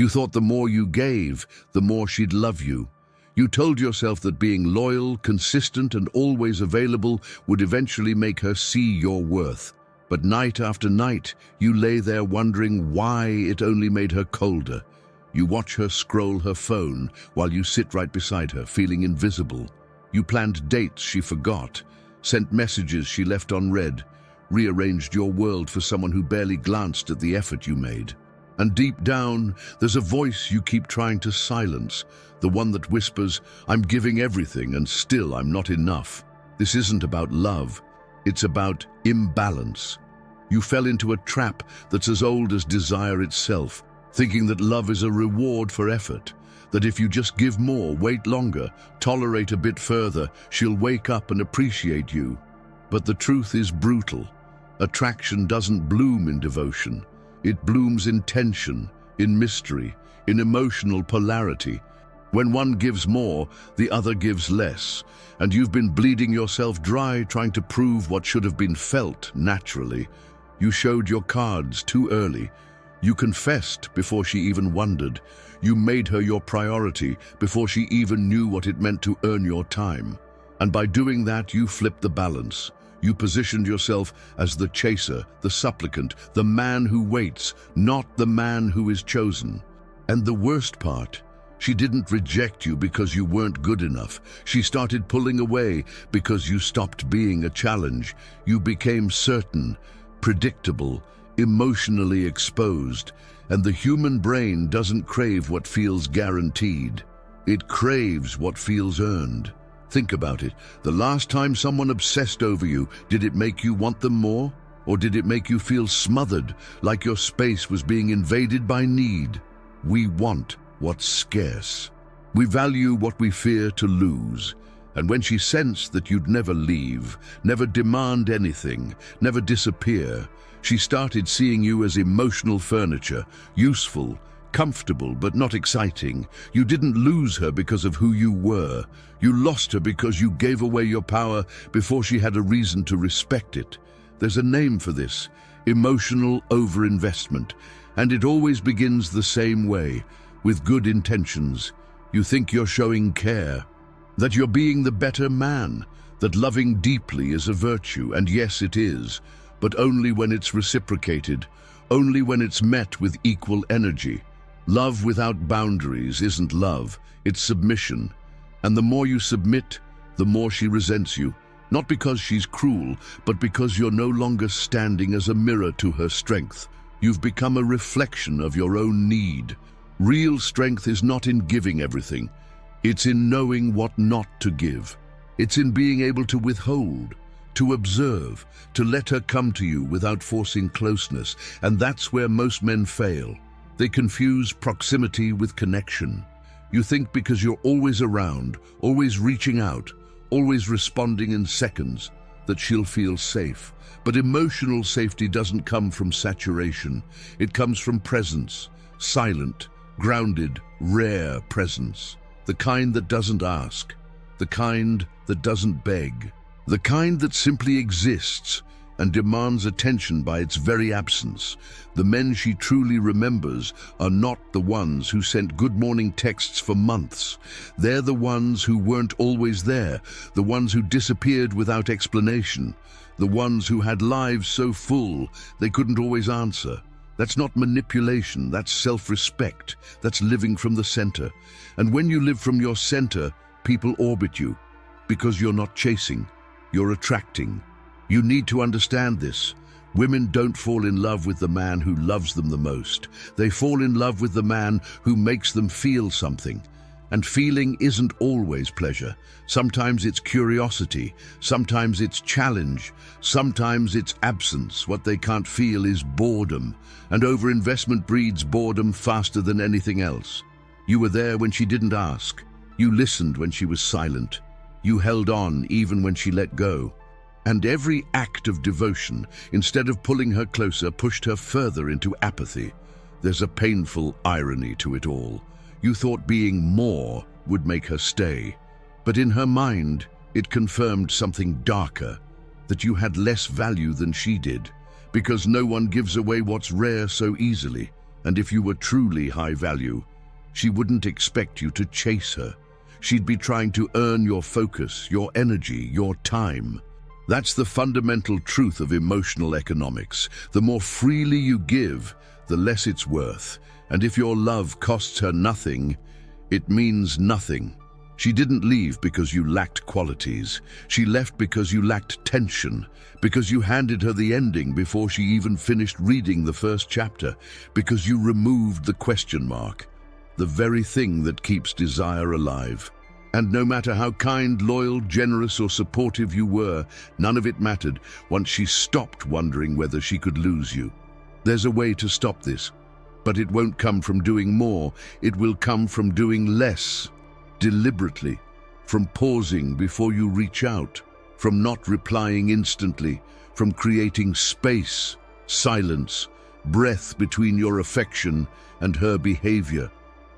You thought the more you gave, the more she'd love you. You told yourself that being loyal, consistent, and always available would eventually make her see your worth. But night after night, you lay there wondering why it only made her colder. You watch her scroll her phone while you sit right beside her, feeling invisible. You planned dates she forgot, sent messages she left unread, rearranged your world for someone who barely glanced at the effort you made. And deep down, there's a voice you keep trying to silence, the one that whispers, "I'm giving everything and still I'm not enough." This isn't about love, it's about imbalance. You fell into a trap that's as old as desire itself, thinking that love is a reward for effort, that if you just give more, wait longer, tolerate a bit further, she'll wake up and appreciate you. But the truth is brutal. Attraction doesn't bloom in devotion. It blooms in tension, in mystery, in emotional polarity. When one gives more, the other gives less, and you've been bleeding yourself dry trying to prove what should have been felt naturally. You showed your cards too early. You confessed before she even wondered. You made her your priority before she even knew what it meant to earn your time. And by doing that, you flipped the balance. You positioned yourself as the chaser, the supplicant, the man who waits, not the man who is chosen. And the worst part, she didn't reject you because you weren't good enough. She started pulling away because you stopped being a challenge. You became certain, predictable, emotionally exposed, and the human brain doesn't crave what feels guaranteed. It craves what feels earned. Think about it. The last time someone obsessed over you, did it make you want them more? Or did it make you feel smothered, like your space was being invaded by need? We want what's scarce. We value what we fear to lose. And when she sensed that you'd never leave, never demand anything, never disappear, she started seeing you as emotional furniture, useful, comfortable but not exciting. You didn't lose her because of who you were. You lost her because you gave away your power before she had a reason to respect it. There's a name for this: emotional overinvestment. And it always begins the same way, with good intentions. You think you're showing care, that you're being the better man, that loving deeply is a virtue, and yes, it is, but only when it's reciprocated, only when it's met with equal energy. Love without boundaries isn't love, it's submission. And the more you submit, the more she resents you, not because she's cruel, but because you're no longer standing as a mirror to her strength. You've become a reflection of your own need. Real strength is not in giving everything. It's in knowing what not to give. It's in being able to withhold, to observe, to let her come to you without forcing closeness. And that's where most men fail. They confuse proximity with connection. You think because you're always around, always reaching out, always responding in seconds, that she'll feel safe. But emotional safety doesn't come from saturation. It comes from presence, silent, grounded, rare presence. The kind that doesn't ask, the kind that doesn't beg, the kind that simply exists and demands attention by its very absence. The men she truly remembers are not the ones who sent good morning texts for months. They're the ones who weren't always there, the ones who disappeared without explanation, the ones who had lives so full they couldn't always answer. That's not manipulation, that's self-respect, that's living from the center. And when you live from your center, people orbit you, because you're not chasing, you're attracting. You need to understand this. Women don't fall in love with the man who loves them the most. They fall in love with the man who makes them feel something. And feeling isn't always pleasure. Sometimes it's curiosity, sometimes it's challenge, sometimes it's absence. What they can't feel is boredom, and overinvestment breeds boredom faster than anything else. You were there when she didn't ask. You listened when she was silent. You held on even when she let go. And every act of devotion, instead of pulling her closer, pushed her further into apathy. There's a painful irony to it all. You thought being more would make her stay. But in her mind, it confirmed something darker, that you had less value than she did, because no one gives away what's rare so easily. And if you were truly high value, she wouldn't expect you to chase her. She'd be trying to earn your focus, your energy, your time. That's the fundamental truth of emotional economics. The more freely you give, the less it's worth. And if your love costs her nothing, it means nothing. She didn't leave because you lacked qualities. She left because you lacked tension, because you handed her the ending before she even finished reading the first chapter, because you removed the question mark, the very thing that keeps desire alive. And no matter how kind, loyal, generous, or supportive you were, none of it mattered once she stopped wondering whether she could lose you. There's a way to stop this, but it won't come from doing more. It will come from doing less, deliberately, from pausing before you reach out, from not replying instantly, from creating space, silence, breath between your affection and her behavior.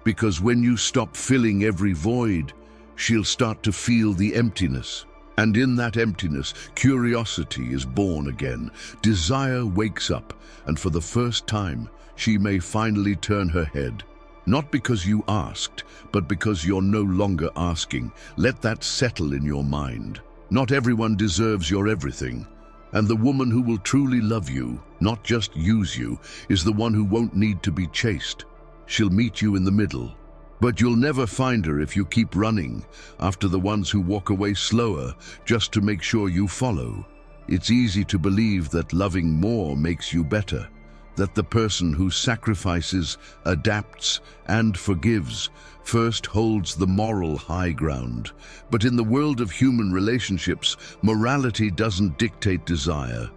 Because when you stop filling every void, she'll start to feel the emptiness. And in that emptiness, curiosity is born again. Desire wakes up, and for the first time, she may finally turn her head. Not because you asked, but because you're no longer asking. Let that settle in your mind. Not everyone deserves your everything. And the woman who will truly love you, not just use you, is the one who won't need to be chased. She'll meet you in the middle. But you'll never find her if you keep running after the ones who walk away slower just to make sure you follow. It's easy to believe that loving more makes you better, that the person who sacrifices, adapts, and forgives first holds the moral high ground. But in the world of human relationships, morality doesn't dictate desire.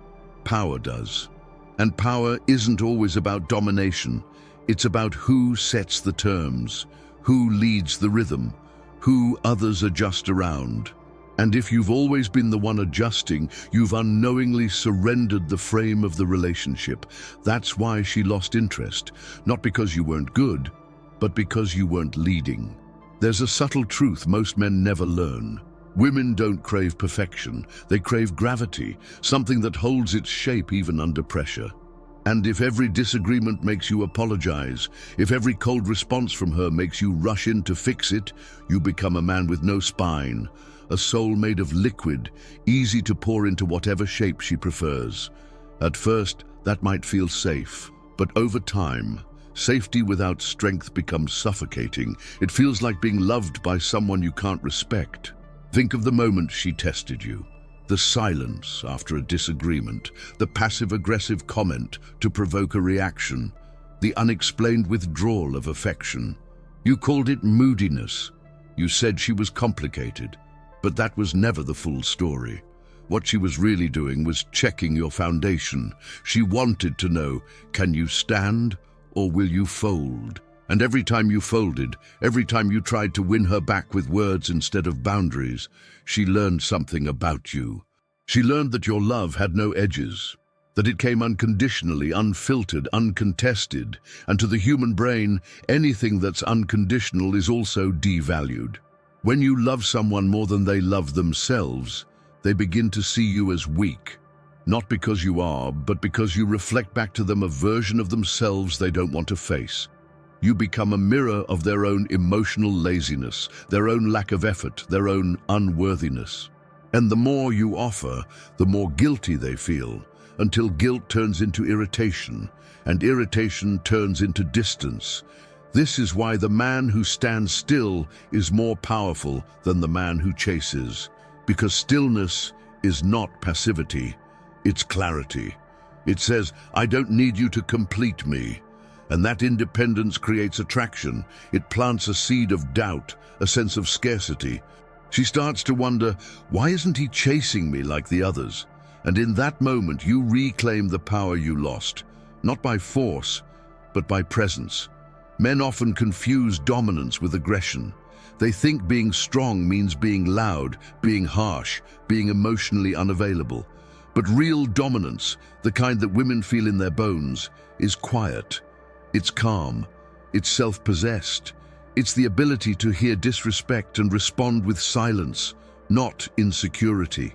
Power does. And power isn't always about domination. It's about who sets the terms, who leads the rhythm, who others adjust around. And if you've always been the one adjusting, you've unknowingly surrendered the frame of the relationship. That's why she lost interest, not because you weren't good, but because you weren't leading. There's a subtle truth most men never learn. Women don't crave perfection, they crave gravity, something that holds its shape even under pressure. And if every disagreement makes you apologize, if every cold response from her makes you rush in to fix it, you become a man with no spine, a soul made of liquid, easy to pour into whatever shape she prefers. At first, that might feel safe, but over time, safety without strength becomes suffocating. It feels like being loved by someone you can't respect. Think of the moment she tested you. The silence after a disagreement, the passive-aggressive comment to provoke a reaction, the unexplained withdrawal of affection. You called it moodiness. You said she was complicated, but that was never the full story. What she was really doing was checking your foundation. She wanted to know, can you stand or will you fold? And every time you folded, every time you tried to win her back with words instead of boundaries, she learned something about you. She learned that your love had no edges, that it came unconditionally, unfiltered, uncontested, and to the human brain, anything that's unconditional is also devalued. When you love someone more than they love themselves, they begin to see you as weak, not because you are, but because you reflect back to them a version of themselves they don't want to face. You become a mirror of their own emotional laziness, their own lack of effort, their own unworthiness. And the more you offer, the more guilty they feel, until guilt turns into irritation, and irritation turns into distance. This is why the man who stands still is more powerful than the man who chases, because stillness is not passivity, it's clarity. It says, I don't need you to complete me. And that independence creates attraction. It plants a seed of doubt, a sense of scarcity. She starts to wonder, why isn't he chasing me like the others? And in that moment, you reclaim the power you lost, not by force, but by presence. Men often confuse dominance with aggression. They think being strong means being loud, being harsh, being emotionally unavailable. But real dominance, the kind that women feel in their bones, is quiet. It's calm. It's self-possessed. It's the ability to hear disrespect and respond with silence, not insecurity.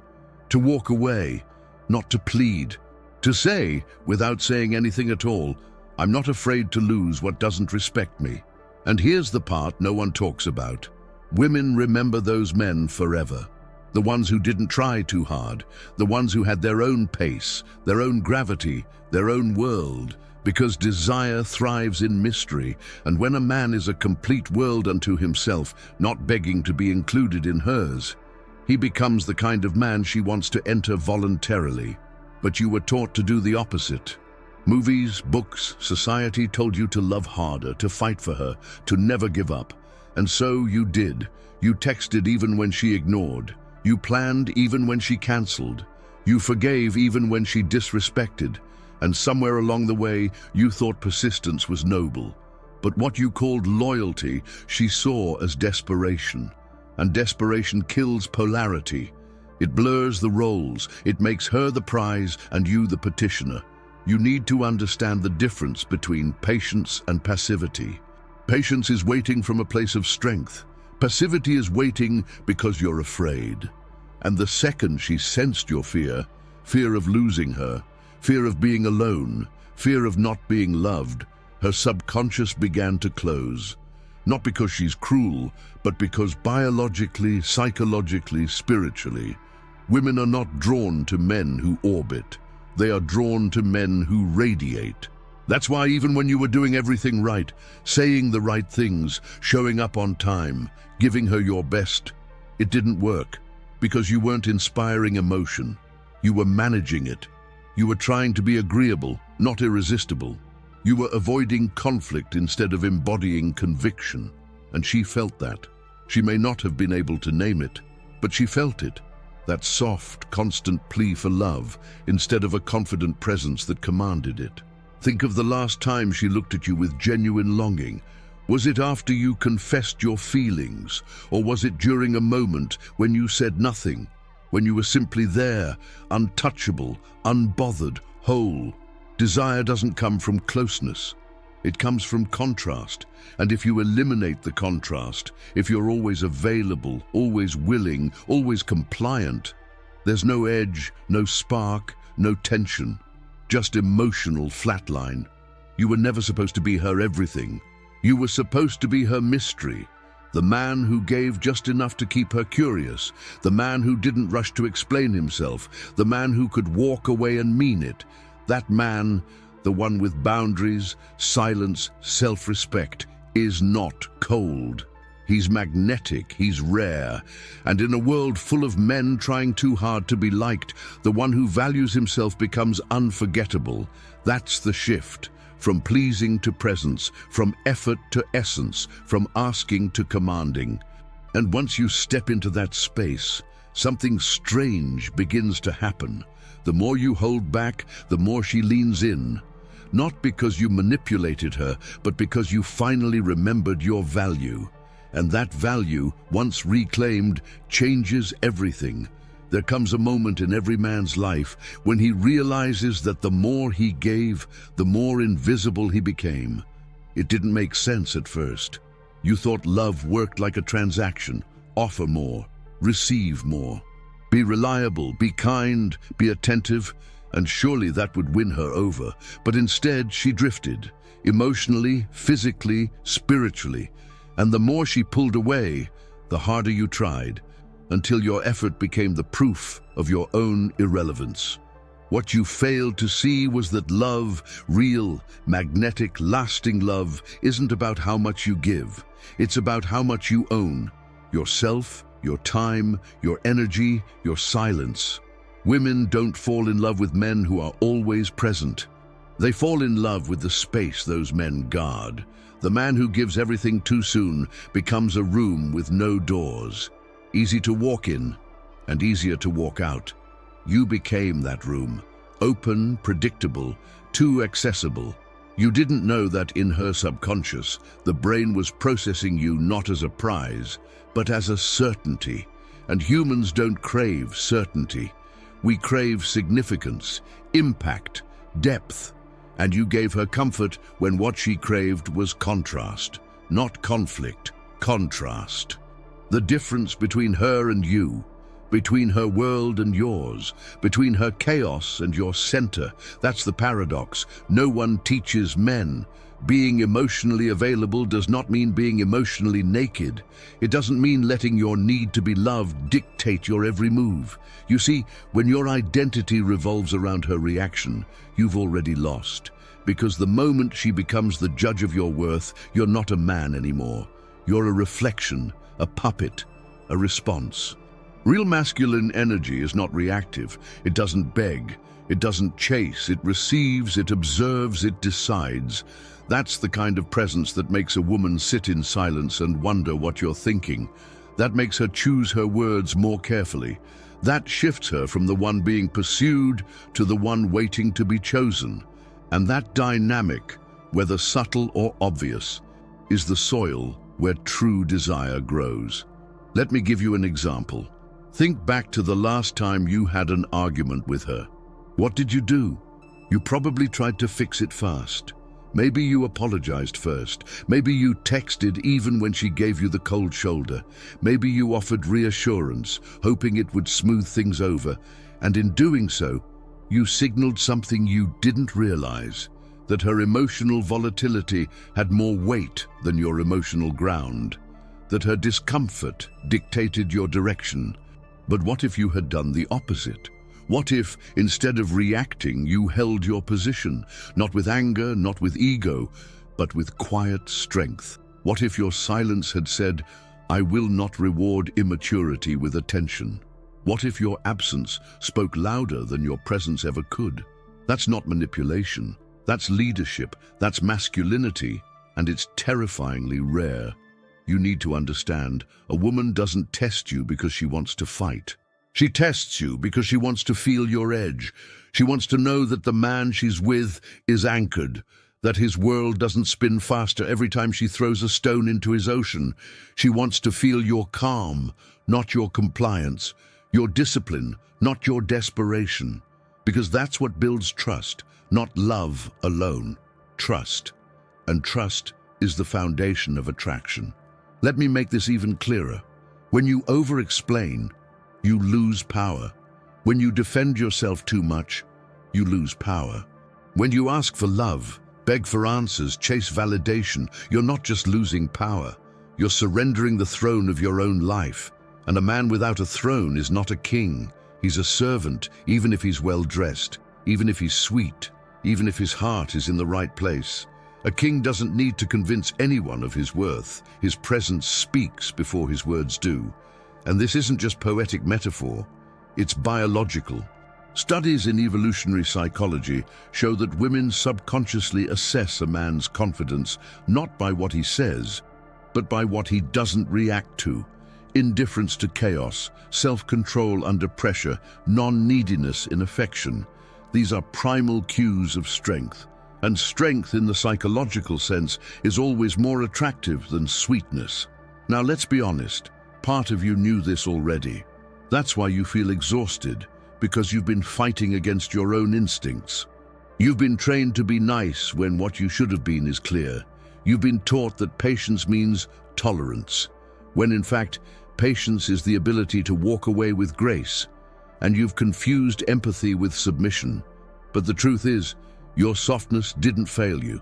To walk away, not to plead. To say, without saying anything at all, I'm not afraid to lose what doesn't respect me. And here's the part no one talks about. Women remember those men forever. The ones who didn't try too hard, the ones who had their own pace, their own gravity, their own world, because desire thrives in mystery, and when a man is a complete world unto himself, not begging to be included in hers, he becomes the kind of man she wants to enter voluntarily. But you were taught to do the opposite. Movies, books, society told you to love harder, to fight for her, to never give up. And so you did. You texted even when she ignored. You planned even when she cancelled. You forgave even when she disrespected. And somewhere along the way, you thought persistence was noble. But what you called loyalty, she saw as desperation. And desperation kills polarity. It blurs the roles. It makes her the prize and you the petitioner. You need to understand the difference between patience and passivity. Patience is waiting from a place of strength. Passivity is waiting because you're afraid. And the second she sensed your fear, fear of losing her, fear of being alone, fear of not being loved, her subconscious began to close. Not because she's cruel, but because biologically, psychologically, spiritually, women are not drawn to men who orbit. They are drawn to men who radiate. That's why even when you were doing everything right, saying the right things, showing up on time, giving her your best, it didn't work because you weren't inspiring emotion. You were managing it. You were trying to be agreeable, not irresistible. You were avoiding conflict instead of embodying conviction. And she felt that. She may not have been able to name it, but she felt it. That soft, constant plea for love instead of a confident presence that commanded it. Think of the last time she looked at you with genuine longing. Was it after you confessed your feelings, or was it during a moment when you said nothing, when you were simply there, untouchable, unbothered, whole? Desire doesn't come from closeness. It comes from contrast. And if you eliminate the contrast, if you're always available, always willing, always compliant, there's no edge, no spark, no tension, just emotional flatline. You were never supposed to be her everything. You were supposed to be her mystery, the man who gave just enough to keep her curious, the man who didn't rush to explain himself, the man who could walk away and mean it. That man, the one with boundaries, silence, self-respect, is not cold. He's magnetic, he's rare. And in a world full of men trying too hard to be liked, the one who values himself becomes unforgettable. That's the shift. From pleasing to presence, from effort to essence, from asking to commanding. And once you step into that space, something strange begins to happen. The more you hold back, the more she leans in. Not because you manipulated her, but because you finally remembered your value. And that value, once reclaimed, changes everything. There comes a moment in every man's life when he realizes that the more he gave, the more invisible he became. It didn't make sense at first. You thought love worked like a transaction. Offer more, receive more. Be reliable, be kind, be attentive, and surely that would win her over. But instead, she drifted, emotionally, physically, spiritually. And the more she pulled away, the harder you tried, until your effort became the proof of your own irrelevance. What you failed to see was that love, real, magnetic, lasting love, isn't about how much you give. It's about how much you own. Yourself, your time, your energy, your silence. Women don't fall in love with men who are always present. They fall in love with the space those men guard. The man who gives everything too soon becomes a room with no doors. Easy to walk in and easier to walk out. You became that room. Open, predictable, too accessible. You didn't know that in her subconscious, the brain was processing you not as a prize, but as a certainty. And humans don't crave certainty. We crave significance, impact, depth. And you gave her comfort when what she craved was contrast, not conflict, contrast. The difference between her and you, between her world and yours, between her chaos and your center. That's the paradox. No one teaches men. Being emotionally available does not mean being emotionally naked. It doesn't mean letting your need to be loved dictate your every move. You see, when your identity revolves around her reaction, you've already lost. Because the moment she becomes the judge of your worth, you're not a man anymore. You're a reflection, a puppet, a response. Real masculine energy is not reactive. It doesn't beg. It doesn't chase. It receives, it observes, it decides. That's the kind of presence that makes a woman sit in silence and wonder what you're thinking. That makes her choose her words more carefully. That shifts her from the one being pursued to the one waiting to be chosen. And that dynamic, whether subtle or obvious, is the soil where true desire grows. Let me give you an example. Think back to the last time you had an argument with her. What did you do? You probably tried to fix it fast. Maybe you apologized first. Maybe you texted even when she gave you the cold shoulder. Maybe you offered reassurance, hoping it would smooth things over. And in doing so, you signaled something you didn't realize, that her emotional volatility had more weight than your emotional ground, that her discomfort dictated your direction. But what if you had done the opposite? What if, instead of reacting, you held your position, not with anger, not with ego, but with quiet strength? What if your silence had said, "I will not reward immaturity with attention"? What if your absence spoke louder than your presence ever could? That's not manipulation. That's leadership. That's masculinity. And it's terrifyingly rare. You need to understand, a woman doesn't test you because she wants to fight. She tests you because she wants to feel your edge. She wants to know that the man she's with is anchored, that his world doesn't spin faster every time she throws a stone into his ocean. She wants to feel your calm, not your compliance, your discipline, not your desperation. Because that's what builds trust, not love alone. Trust. And trust is the foundation of attraction. Let me make this even clearer. When you over-explain, you lose power. When you defend yourself too much, you lose power. When you ask for love, beg for answers, chase validation, you're not just losing power. You're surrendering the throne of your own life. And a man without a throne is not a king. He's a servant, even if he's well-dressed, even if he's sweet, even if his heart is in the right place. A king doesn't need to convince anyone of his worth. His presence speaks before his words do. And this isn't just poetic metaphor, it's biological. Studies in evolutionary psychology show that women subconsciously assess a man's confidence not by what he says, but by what he doesn't react to. Indifference to chaos, self-control under pressure, non-neediness in affection. These are primal cues of strength. And strength in the psychological sense is always more attractive than sweetness. Now let's be honest. Part of you knew this already. That's why you feel exhausted, because you've been fighting against your own instincts. You've been trained to be nice when what you should have been is clear. You've been taught that patience means tolerance, when in fact, patience is the ability to walk away with grace. And you've confused empathy with submission. But the truth is, your softness didn't fail you.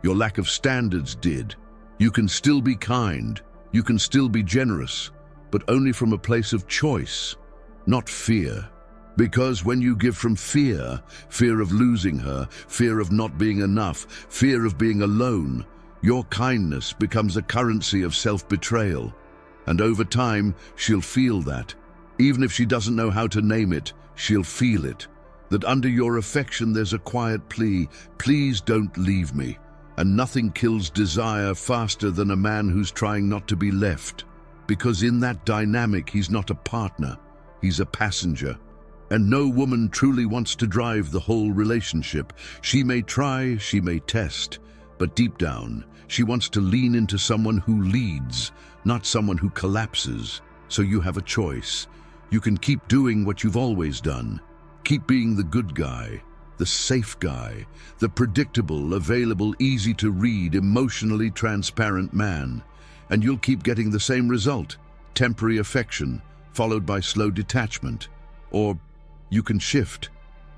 Your lack of standards did. You can still be kind. You can still be generous. But only from a place of choice, not fear. Because when you give from fear, fear of losing her, fear of not being enough, fear of being alone, your kindness becomes a currency of self-betrayal. And over time, she'll feel that. Even if she doesn't know how to name it, she'll feel it. That under your affection there's a quiet plea, "Please don't leave me." And nothing kills desire faster than a man who's trying not to be left. Because in that dynamic, he's not a partner, he's a passenger. And no woman truly wants to drive the whole relationship. She may try, she may test, but deep down, she wants to lean into someone who leads, not someone who collapses. So you have a choice. You can keep doing what you've always done. Keep being the good guy, the safe guy, the predictable, available, easy to read, emotionally transparent man. And you'll keep getting the same result, temporary affection, followed by slow detachment. Or you can shift,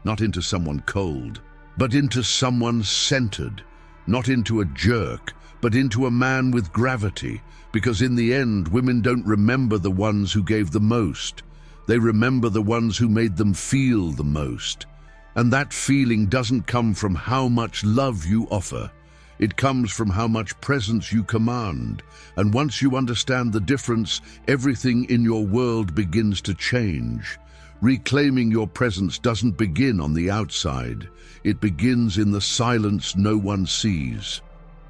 not into someone cold, but into someone centered, not into a jerk, but into a man with gravity, because in the end, women don't remember the ones who gave the most. They remember the ones who made them feel the most. And that feeling doesn't come from how much love you offer. It comes from how much presence you command. And once you understand the difference, everything in your world begins to change. Reclaiming your presence doesn't begin on the outside. It begins in the silence no one sees.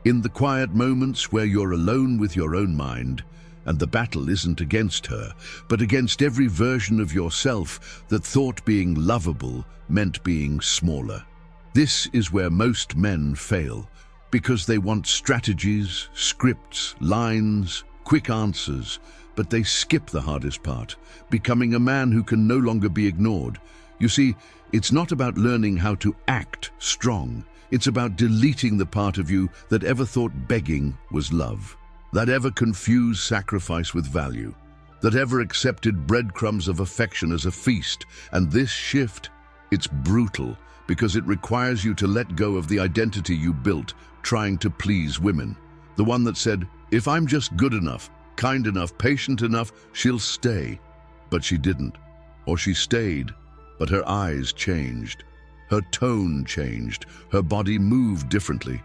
In the quiet moments where you're alone with your own mind, and the battle isn't against her, but against every version of yourself that thought being lovable meant being smaller. This is where most men fail, because they want strategies, scripts, lines, quick answers, but they skip the hardest part, becoming a man who can no longer be ignored. You see, it's not about learning how to act strong. It's about deleting the part of you that ever thought begging was love, that ever confused sacrifice with value, that ever accepted breadcrumbs of affection as a feast. And this shift, it's brutal, because it requires you to let go of the identity you built trying to please women. The one that said, if I'm just good enough, kind enough, patient enough, she'll stay. But she didn't. Or she stayed, but her eyes changed. Her tone changed. Her body moved differently.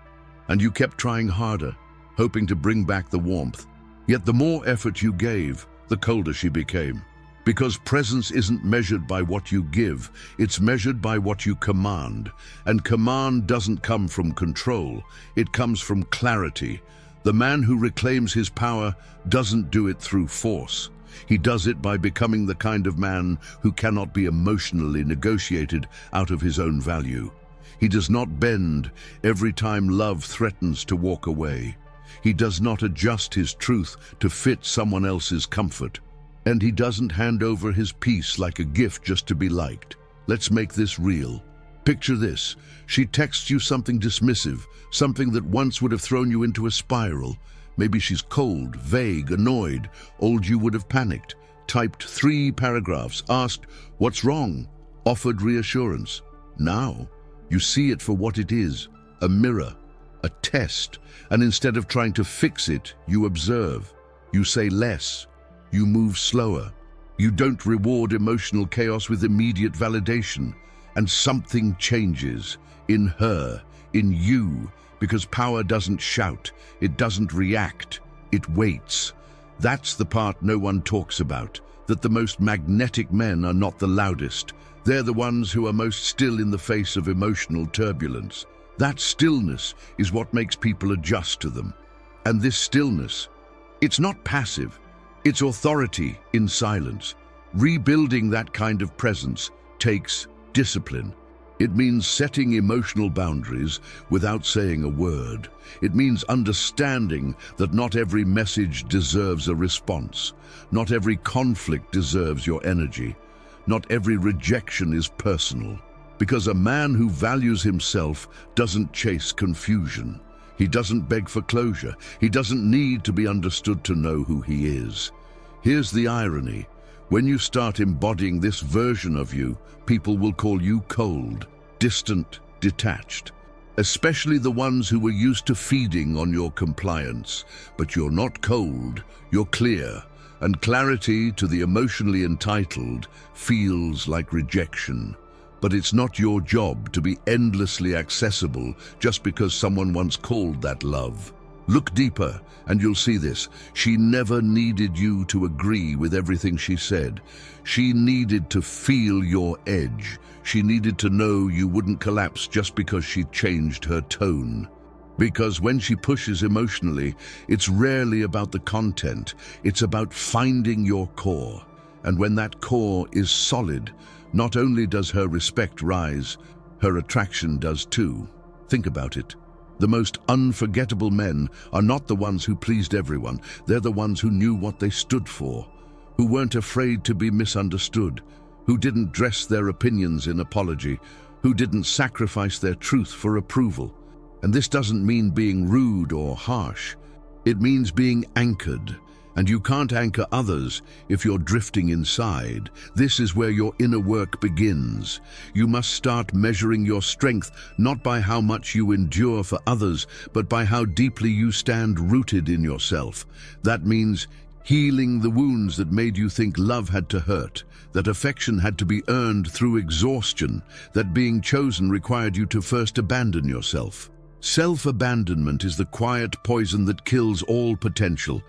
And you kept trying harder, hoping to bring back the warmth. Yet the more effort you gave, the colder she became. Because presence isn't measured by what you give, it's measured by what you command. And command doesn't come from control, it comes from clarity. The man who reclaims his power doesn't do it through force. He does it by becoming the kind of man who cannot be emotionally negotiated out of his own value. He does not bend every time love threatens to walk away. He does not adjust his truth to fit someone else's comfort. And he doesn't hand over his peace like a gift just to be liked. Let's make this real. Picture this. She texts you something dismissive, something that once would have thrown you into a spiral. Maybe she's cold, vague, annoyed, old you would have panicked, typed 3 paragraphs, asked, what's wrong? Offered reassurance. Now, you see it for what it is, a mirror, a test, and instead of trying to fix it, you observe. You say less. You move slower. You don't reward emotional chaos with immediate validation. And something changes in her, in you, because power doesn't shout, it doesn't react, it waits. That's the part no one talks about, that the most magnetic men are not the loudest. They're the ones who are most still in the face of emotional turbulence. That stillness is what makes people adjust to them. And this stillness, it's not passive, it's authority in silence. Rebuilding that kind of presence takes discipline. It means setting emotional boundaries without saying a word. It means understanding that not every message deserves a response. Not every conflict deserves your energy. Not every rejection is personal. Because a man who values himself doesn't chase confusion. He doesn't beg for closure. He doesn't need to be understood to know who he is. Here's the irony. When you start embodying this version of you, people will call you cold, distant, detached. Especially the ones who were used to feeding on your compliance. But you're not cold, you're clear. And clarity to the emotionally entitled feels like rejection. But it's not your job to be endlessly accessible just because someone once called that love. Look deeper and you'll see this. She never needed you to agree with everything she said. She needed to feel your edge. She needed to know you wouldn't collapse just because she changed her tone. Because when she pushes emotionally, it's rarely about the content. It's about finding your core. And when that core is solid, not only does her respect rise, her attraction does too. Think about it. The most unforgettable men are not the ones who pleased everyone. They're the ones who knew what they stood for, who weren't afraid to be misunderstood, who didn't dress their opinions in apology, who didn't sacrifice their truth for approval. And this doesn't mean being rude or harsh. It means being anchored. And you can't anchor others if you're drifting inside. This is where your inner work begins. You must start measuring your strength not by how much you endure for others, but by how deeply you stand rooted in yourself. That means healing the wounds that made you think love had to hurt, that affection had to be earned through exhaustion, that being chosen required you to first abandon yourself. Self-abandonment is the quiet poison that kills all potential.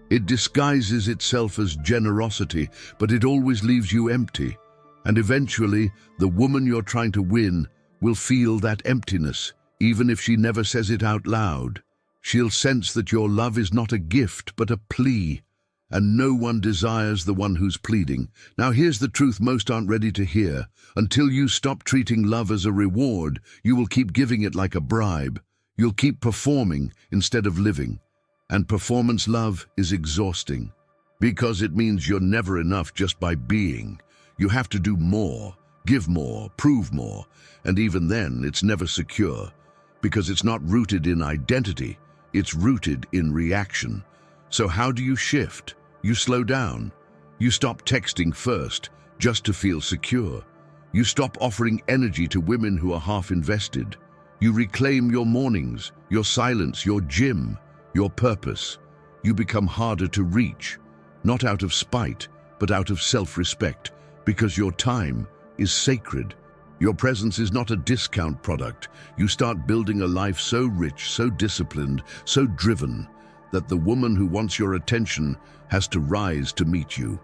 It disguises itself as generosity, but it always leaves you empty. And eventually, the woman you're trying to win will feel that emptiness, even if she never says it out loud. She'll sense that your love is not a gift, but a plea. And no one desires the one who's pleading. Now here's the truth most aren't ready to hear. Until you stop treating love as a reward, you will keep giving it like a bribe. You'll keep performing instead of living. And performance love is exhausting, because it means you're never enough just by being. You have to do more, give more, prove more, and even then it's never secure, because it's not rooted in identity, it's rooted in reaction. So how do you shift? You slow down. You stop texting first, just to feel secure. You stop offering energy to women who are half invested. You reclaim your mornings, your silence, your gym, your purpose. You become harder to reach, not out of spite, but out of self-respect, because your time is sacred. Your presence is not a discount product. You start building a life so rich, so disciplined, so driven, that the woman who wants your attention has to rise to meet you.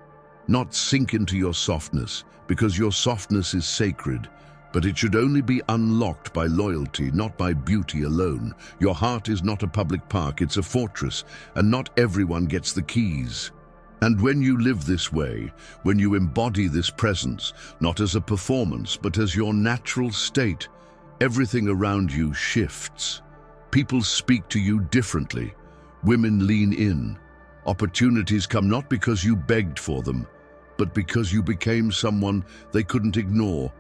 Not sink into your softness, because your softness is sacred. But it should only be unlocked by loyalty, not by beauty alone. Your heart is not a public park, it's a fortress, and not everyone gets the keys. And when you live this way, when you embody this presence, not as a performance, but as your natural state, everything around you shifts. People speak to you differently. Women lean in. Opportunities come not because you begged for them, but because you became someone they couldn't ignore.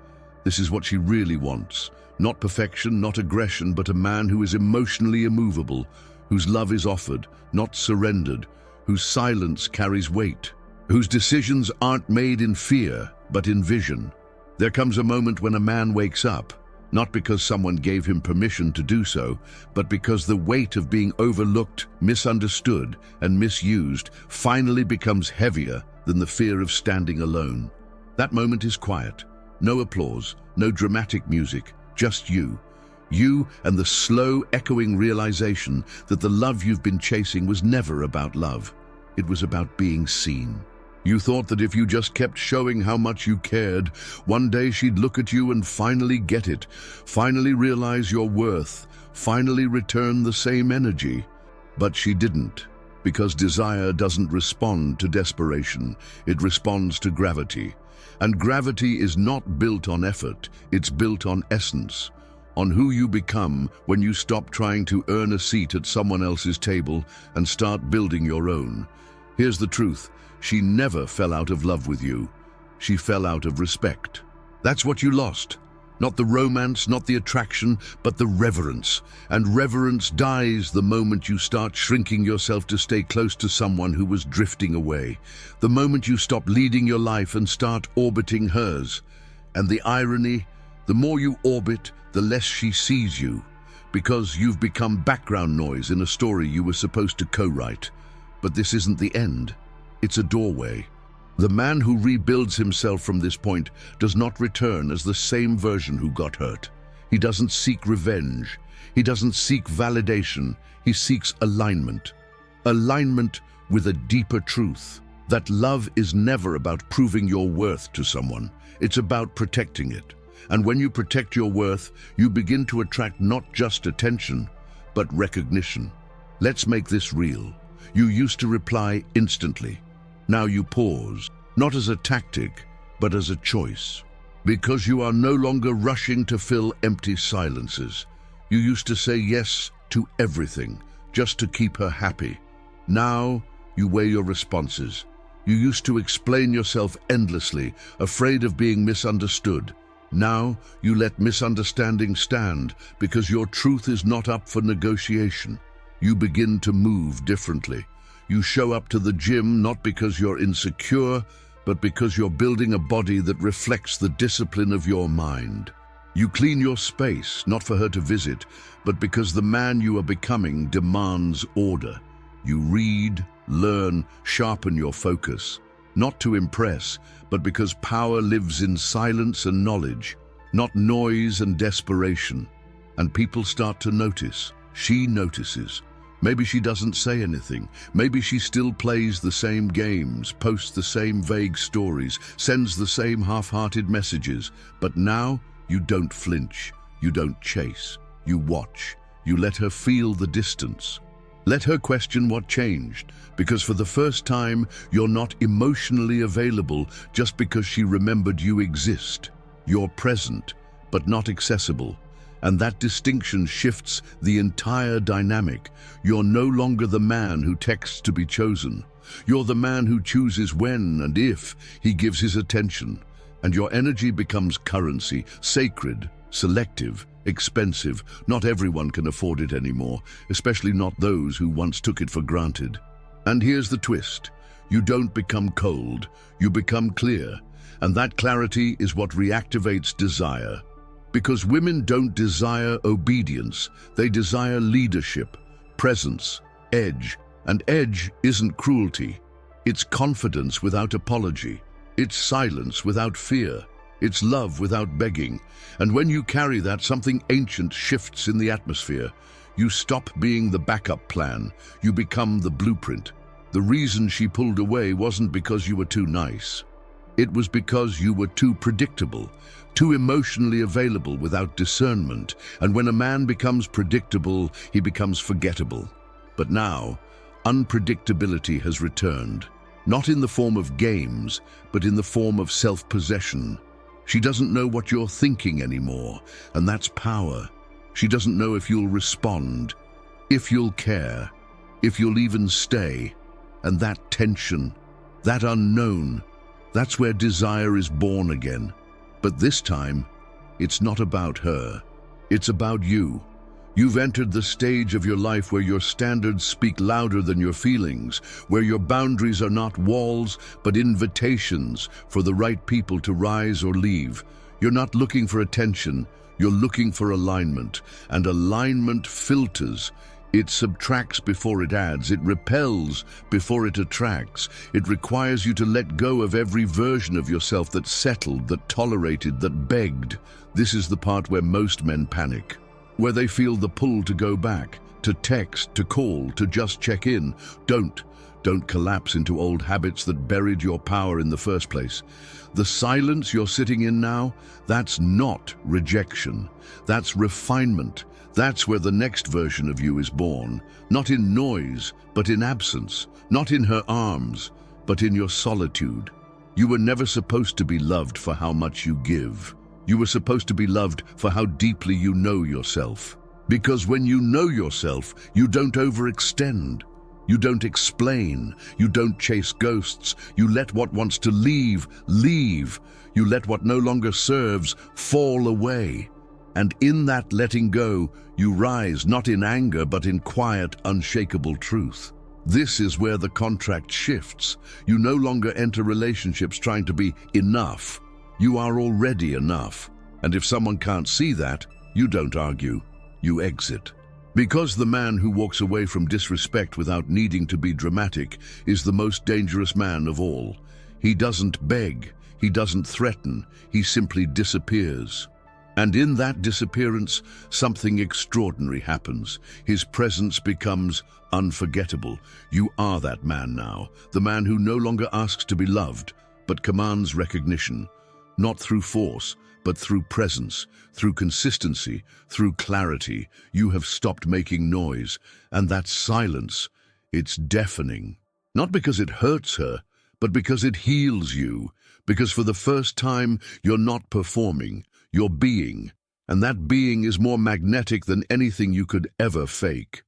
This is what she really wants. Not perfection, not aggression, but a man who is emotionally immovable, whose love is offered, not surrendered, whose silence carries weight, whose decisions aren't made in fear, but in vision. There comes a moment when a man wakes up, not because someone gave him permission to do so, but because the weight of being overlooked, misunderstood, and misused finally becomes heavier than the fear of standing alone. That moment is quiet. No applause, no dramatic music, just you. You and the slow, echoing realization that the love you've been chasing was never about love. It was about being seen. You thought that if you just kept showing how much you cared, one day she'd look at you and finally get it, finally realize your worth, finally return the same energy. But she didn't, because desire doesn't respond to desperation, it responds to gravity. And gravity is not built on effort, it's built on essence, on who you become when you stop trying to earn a seat at someone else's table and start building your own. Here's the truth, she never fell out of love with you. She fell out of respect. That's what you lost. Not the romance, not the attraction, but the reverence. And reverence dies the moment you start shrinking yourself to stay close to someone who was drifting away. The moment you stop leading your life and start orbiting hers. And the irony, the more you orbit, the less she sees you. Because you've become background noise in a story you were supposed to co-write. But this isn't the end. It's a doorway. The man who rebuilds himself from this point does not return as the same version who got hurt. He doesn't seek revenge. He doesn't seek validation. He seeks alignment. Alignment with a deeper truth. That love is never about proving your worth to someone. It's about protecting it. And when you protect your worth, you begin to attract not just attention, but recognition. Let's make this real. You used to reply instantly. Now you pause, not as a tactic, but as a choice. Because you are no longer rushing to fill empty silences. You used to say yes to everything, just to keep her happy. Now you weigh your responses. You used to explain yourself endlessly, afraid of being misunderstood. Now you let misunderstanding stand because your truth is not up for negotiation. You begin to move differently. You show up to the gym not because you're insecure, but because you're building a body that reflects the discipline of your mind. You clean your space, not for her to visit, but because the man you are becoming demands order. You read, learn, sharpen your focus, not to impress, but because power lives in silence and knowledge, not noise and desperation. And people start to notice. She notices. Maybe she doesn't say anything. Maybe she still plays the same games, posts the same vague stories, sends the same half-hearted messages. But now, you don't flinch. You don't chase. You watch. You let her feel the distance. Let her question what changed, because for the first time, you're not emotionally available just because she remembered you exist. You're present, but not accessible. And that distinction shifts the entire dynamic. You're no longer the man who texts to be chosen. You're the man who chooses when and if he gives his attention. And your energy becomes currency, sacred, selective, expensive. Not everyone can afford it anymore, especially not those who once took it for granted. And here's the twist. You don't become cold, you become clear. And that clarity is what reactivates desire. Because women don't desire obedience, they desire leadership, presence, edge. And edge isn't cruelty. It's confidence without apology. It's silence without fear. It's love without begging. And when you carry that, something ancient shifts in the atmosphere. You stop being the backup plan. You become the blueprint. The reason she pulled away wasn't because you were too nice. It was because you were too predictable, too emotionally available without discernment. And when a man becomes predictable, he becomes forgettable. But now, unpredictability has returned, not in the form of games, but in the form of self-possession. She doesn't know what you're thinking anymore, and that's power. She doesn't know if you'll respond, if you'll care, if you'll even stay. And that tension, that unknown, that's where desire is born again. But this time, it's not about her. It's about you. You've entered the stage of your life where your standards speak louder than your feelings, where your boundaries are not walls, but invitations for the right people to rise or leave. You're not looking for attention, you're looking for alignment. And alignment filters. It subtracts before it adds. It repels before it attracts. It requires you to let go of every version of yourself that settled, that tolerated, that begged. This is the part where most men panic, where they feel the pull to go back, to text, to call, to just check in. Don't collapse into old habits that buried your power in the first place. The silence you're sitting in now, that's not rejection. That's refinement. That's where the next version of you is born. Not in noise, but in absence. Not in her arms, but in your solitude. You were never supposed to be loved for how much you give. You were supposed to be loved for how deeply you know yourself. Because when you know yourself, you don't overextend. You don't explain. You don't chase ghosts. You let what wants to leave, leave. You let what no longer serves fall away. And in that letting go, you rise not in anger, but in quiet, unshakable truth. This is where the contract shifts. You no longer enter relationships trying to be enough. You are already enough. And if someone can't see that, you don't argue. You exit. Because the man who walks away from disrespect without needing to be dramatic is the most dangerous man of all. He doesn't beg. He doesn't threaten. He simply disappears. And in that disappearance, something extraordinary happens. His presence becomes unforgettable. You are that man now, the man who no longer asks to be loved, but commands recognition, not through force, but through presence, through consistency, through clarity. You have stopped making noise, and that silence, it's deafening. Not because it hurts her, but because it heals you, because for the first time, you're not performing. You're being, and that being is more magnetic than anything you could ever fake.